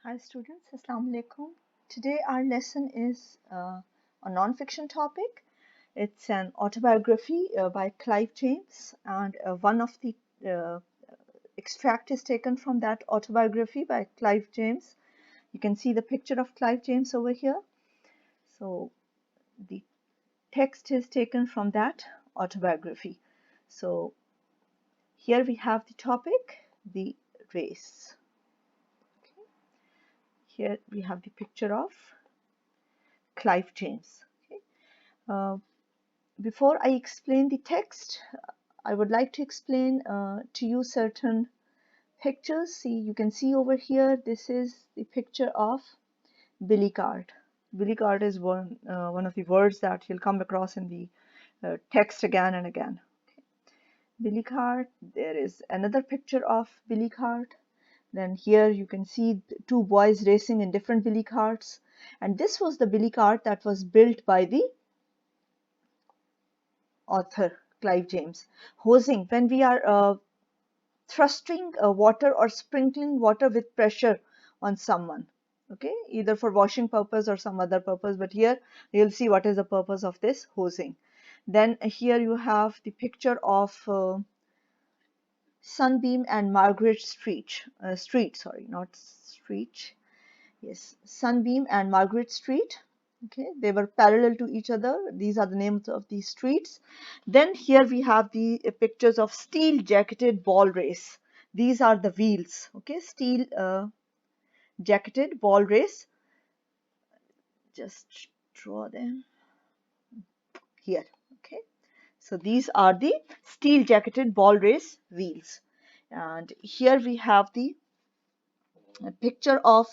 Hi students, Assalamu alaikum. Today our lesson is a non-fiction topic. It's an autobiography by Clive James, and one of the uh, extract is taken from that autobiography by Clive James. You can see the picture of Clive James over here. So the text is taken from that autobiography. So here we have the topic, the race. Okay. Here we have the picture of Clive James. Okay. Uh, Before I explain the text, I would like to explain to you certain pictures. See, you can see over here, this is the picture of Billy Card. Billy Card is one of the words that you'll come across in the text again and again. Okay. Billy Card, there is another picture of Billy Card. Then here you can see two boys racing in different Billy Cards. And this was the Billy Card that was built by the author Clive James. Hosing, when we are thrusting water or sprinkling water with pressure on someone, okay, either for washing purpose or some other purpose, but here you'll see what is the purpose of this hosing. Then here you have the picture of Sunbeam and Margaret Street, sorry, not Street, yes, Sunbeam and Margaret Street. Okay, they were parallel to each other. These are the names of these streets. Then here we have the pictures of steel jacketed ball race. These are the wheels. Okay, steel jacketed ball race. Just draw them here. Okay, so these are the steel jacketed ball race wheels. And here we have the picture of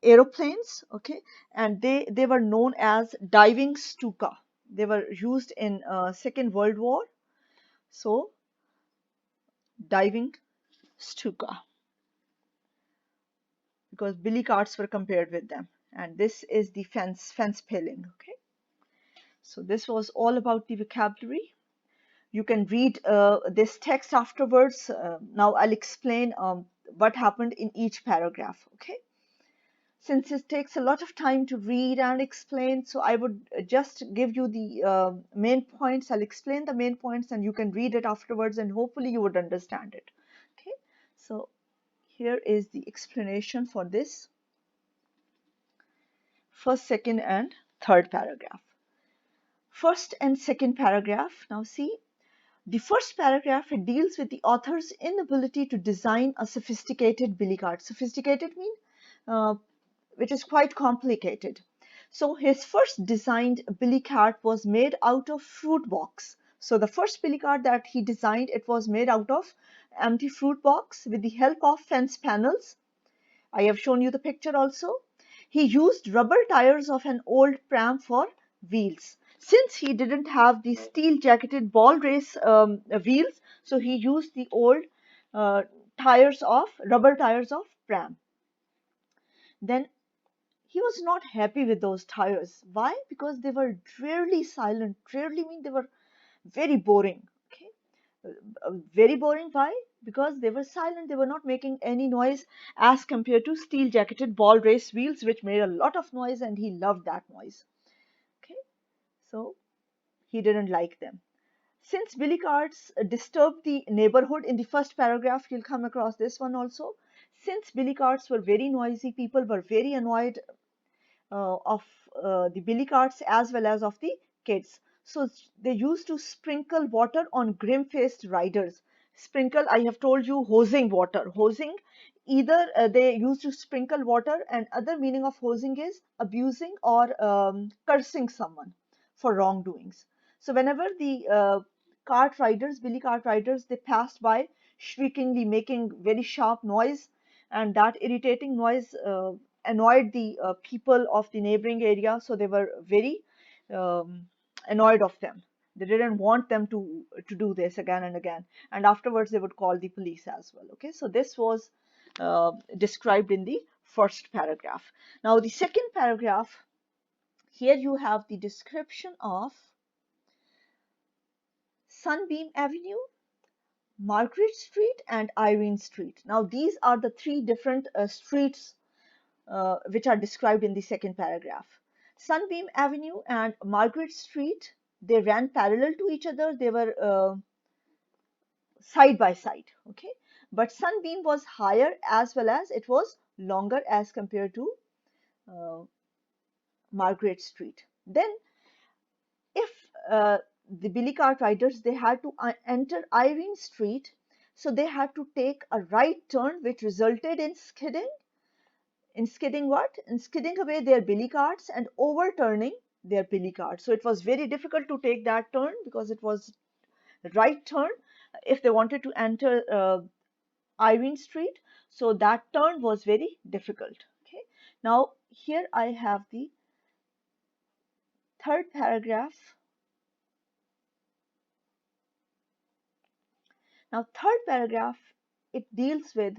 aeroplanes, okay, and they were known as diving Stuka. They were used in Second World War. So diving Stuka, because billy carts were compared with them. And this is the fence paling. Okay, so this was all about the vocabulary. You can read this text afterwards. Now I'll explain what happened in each paragraph. Okay, since it takes a lot of time to read and explain, so I would just give you the main points. I'll explain the main points and you can read it afterwards and hopefully you would understand it. Okay, so here is the explanation for this first, second, and third paragraph. First and second paragraph. Now see, the first paragraph, it deals with the author's inability to design a sophisticated billy cart. Sophisticated mean which is quite complicated. So his first designed billy cart was made out of fruit box. So the first billy cart that he designed, it was made out of empty fruit box with the help of fence panels. I have shown you the picture also. He used rubber tires of an old pram for wheels. Since he didn't have the steel jacketed ball race wheels, so he used the old uh, rubber tires of pram. Then he was not happy with those tires. Why? Because they were drearily silent. Drearily mean they were very boring. Okay, very boring. Why? Because they were silent. They were not making any noise as compared to steel jacketed ball race wheels, which made a lot of noise, and he loved that noise. Okay, so he didn't like them. Since billy carts disturbed the neighborhood, in the first paragraph you'll come across this one also. Since billy carts were very noisy, people were very annoyed of the billy carts as well as of the kids. So they used to sprinkle water on grim-faced riders. Sprinkle, I have told you, hosing water. Hosing, either they used to sprinkle water, and other meaning of hosing is abusing or cursing someone for wrongdoings. So whenever the billy cart riders, they passed by shriekingly, making very sharp noise, and that irritating noise annoyed the people of the neighboring area, so they were very um, annoyed of them. They didn't want them to do this again and again, and afterwards they would call the police as well. Okay, so this was described in the first paragraph. Now the second paragraph, here you have the description of Sunbeam Avenue, Margaret Street and Irene Street. Now, these are the three different streets which are described in the second paragraph. Sunbeam Avenue and Margaret Street, they ran parallel to each other. They were side by side, okay? But Sunbeam was higher as well as it was longer as compared to uh, Margaret Street. Then, if the Billy Cart riders, they had to enter Irene Street, so they had to take a right turn, which resulted in skidding. In skidding what? In skidding away their billy carts and overturning their billy carts. So it was very difficult to take that turn because it was the right turn if they wanted to enter Irene Street. So that turn was very difficult. Okay. Now here I have the third paragraph. Now third paragraph, it deals with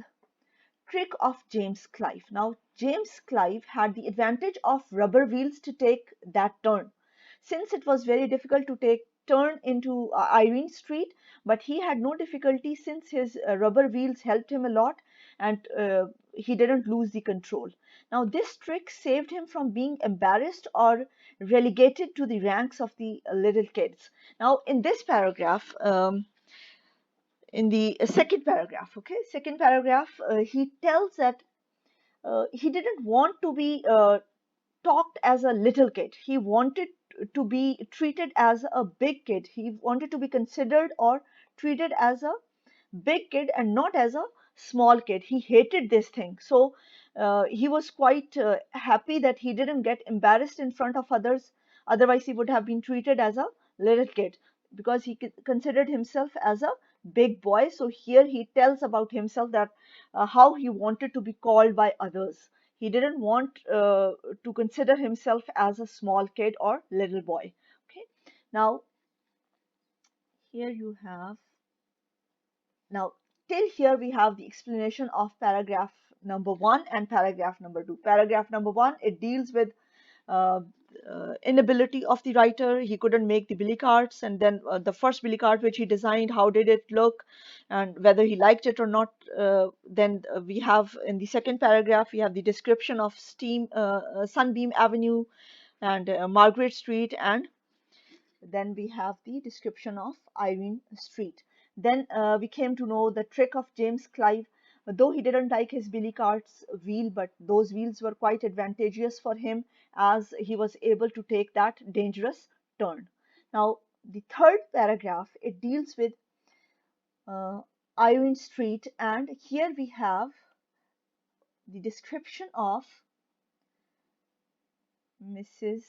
trick of James Clive. Now, James Clive had the advantage of rubber wheels to take that turn. Since it was very difficult to take turn into Irene Street, but he had no difficulty since his rubber wheels helped him a lot and he didn't lose the control. Now, this trick saved him from being embarrassed or relegated to the ranks of the little kids. Now, in this paragraph, in the second paragraph, okay, second paragraph, he tells that he didn't want to be talked as a little kid. He wanted to be treated as a big kid. He wanted to be considered or treated as a big kid and not as a small kid. He hated this thing. So he was quite happy that he didn't get embarrassed in front of others. Otherwise, he would have been treated as a little kid because he considered himself as a big boy. So here he tells about himself that how he wanted to be called by others. He didn't want to consider himself as a small kid or little boy. Okay. Now, here you have now, till here we have the explanation of paragraph number 1 and paragraph number 2. Paragraph number 1, it deals with uh, inability of the writer. He couldn't make the billy carts, and then the first billy cart which he designed, how did it look, and whether he liked it or not. Then we have in the second paragraph, we have the description of Sunbeam Avenue and Margaret Street, and then we have the description of Irene Street. Then we came to know the trick of James Clive. Though he didn't like his billy cart's wheel, but those wheels were quite advantageous for him as he was able to take that dangerous turn. Now, the third paragraph, it deals with uh, Irene Street, and here we have the description of Mrs.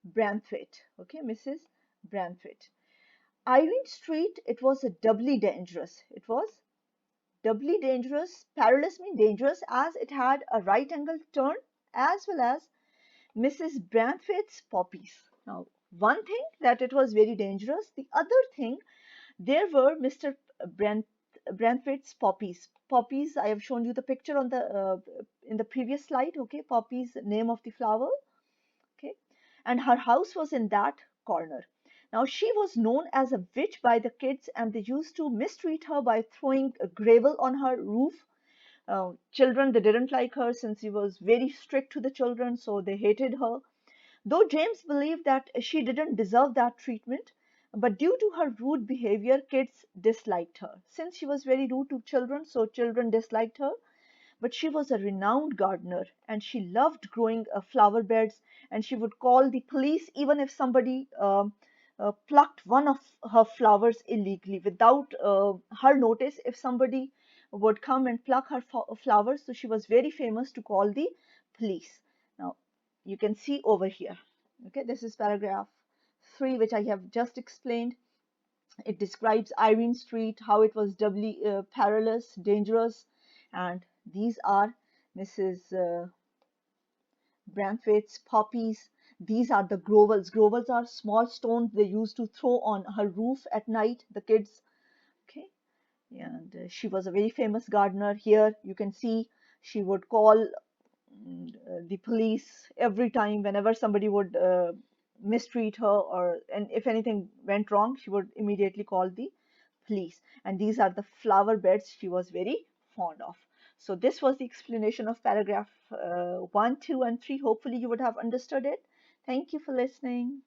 Branthwaite. Okay, Mrs. Branthwaite. Irene Street, it was a doubly dangerous. It was doubly dangerous. Perilous means dangerous as it had a right angle turn as well as Mrs. Branthwaite's poppies. Now, one thing that it was very dangerous. The other thing, there were Mr. Branthwaite's poppies. Poppies, I have shown you the picture on the in the previous slide. Okay, poppies, name of the flower. Okay, and her house was in that corner. Now she was known as a witch by the kids, and they used to mistreat her by throwing gravel on her roof. Children, they didn't like her since she was very strict to the children, so they hated her. Though James believed that she didn't deserve that treatment, but due to her rude behavior, kids disliked her. Since she was very rude to children, so children disliked her. But she was a renowned gardener and she loved growing flower beds, and she would call the police even if somebody plucked one of her flowers illegally without her notice. If somebody would come and pluck her flowers, so she was very famous to call the police. Now you can see over here, okay, this is paragraph 3 which I have just explained. It describes Irene Street, how it was doubly perilous, dangerous, and these are Mrs. Branthwaite's poppies. These are the grovels. Grovels are small stones they used to throw on her roof at night, the kids. Okay, and she was a very famous gardener. Here you can see she would call the police every time whenever somebody would mistreat her, or and if anything went wrong, she would immediately call the fleece. And these are the flower beds she was very fond of. So this was the explanation of paragraph 1, 2, and 3. Hopefully you would have understood it. Thank you for listening.